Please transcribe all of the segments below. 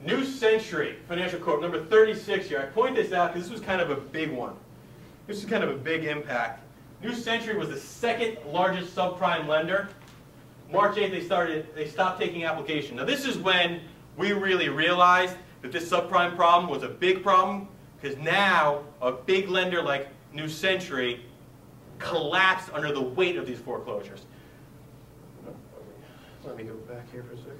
New Century Financial Corp, number 36 here. I point this out because this was kind of a big one. This is kind of a big impact. New Century was the second largest subprime lender. March 8th, they stopped taking application. Now this is when we really realized that this subprime problem was a big problem, because now a big lender like New Century collapsed under the weight of these foreclosures. Let me go back here for a second.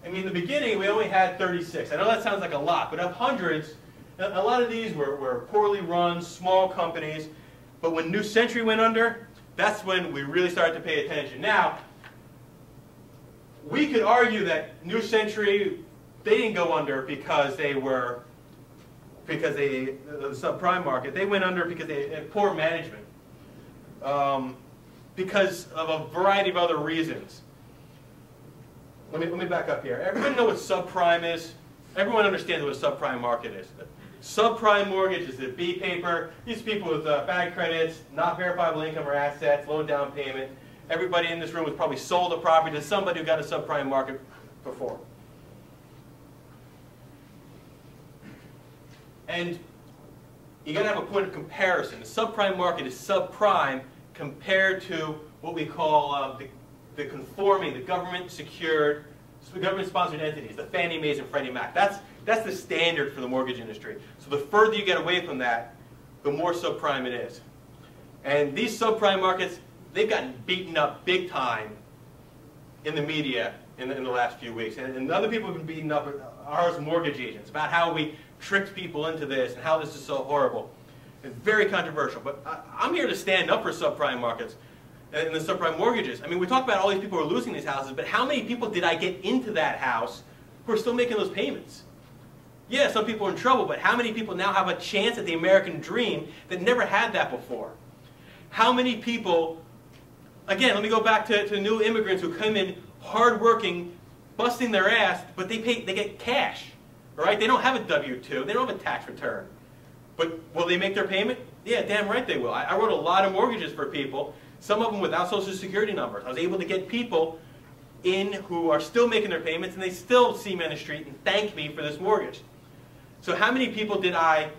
I mean, in the beginning, we only had 36. I know that sounds like a lot, but of hundreds, a lot of these were poorly run, small companies. But when New Century went under, that's when we really started to pay attention. Now, we could argue that New Century, they didn't go under because the subprime market. They went under because they had poor management, because of a variety of other reasons. Let me back up here. Everyone know what subprime is? Everyone understands what a subprime market is. Subprime mortgage is the B paper. These people with bad credits, not verifiable income or assets, low down payment. Everybody in this room has probably sold a property to somebody who got a subprime market before. And you got to have a point of comparison. The subprime market is subprime compared to what we call the conforming, the government-secured, government-sponsored entities, the Fannie Mae's and Freddie Mac. That's the standard for the mortgage industry. So the further you get away from that, the more subprime it is. And these subprime markets, they've gotten beaten up big time in the media in the last few weeks. And other people have been beaten up are as mortgage agents about how we tricked people into this and how this is so horrible. It's very controversial. But I'm here to stand up for subprime markets and the subprime mortgages. I mean, we talk about all these people who are losing these houses, but how many people did I get into that house who are still making those payments? Yeah, some people are in trouble, but how many people now have a chance at the American dream that never had that before? How many people, again, let me go back to new immigrants who come in hardworking, busting their ass, but they get cash, right? They don't have a W-2, they don't have a tax return. But will they make their payment? Yeah, damn right they will. I wrote a lot of mortgages for people, some of them without Social Security numbers. I was able to get people in who are still making their payments, and they still see me on the street and thank me for this mortgage. So how many people did I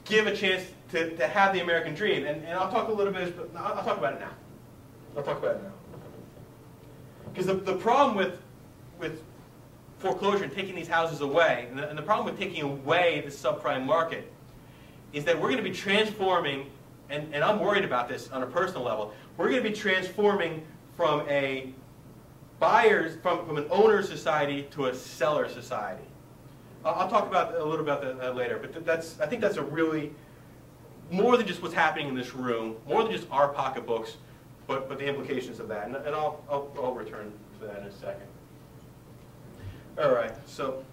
give a chance to have the American dream? And I'll talk a little bit, I'll talk about it now. I'll talk about it now. Because the problem with foreclosure and taking these houses away, and the problem with taking away the subprime market, is that we're going to be transforming, and I'm worried about this on a personal level, we're going to be transforming from a from an owner society to a seller society. I'll talk about a little about that later, but I think that's a really, more than just what's happening in this room, more than just our pocketbooks, but the implications of that, and I'll return to that in a second. All right, so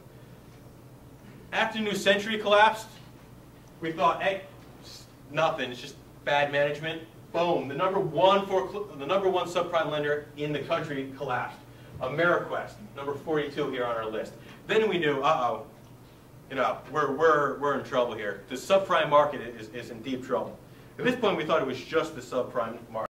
after New Century collapsed, we thought, hey, nothing, it's just bad management. Boom, the number one subprime lender in the country collapsed. Ameriquest, number 42 here on our list. Then we knew, uh-oh, you know, we're in trouble here. The subprime market is in deep trouble. At this point, we thought it was just the subprime market.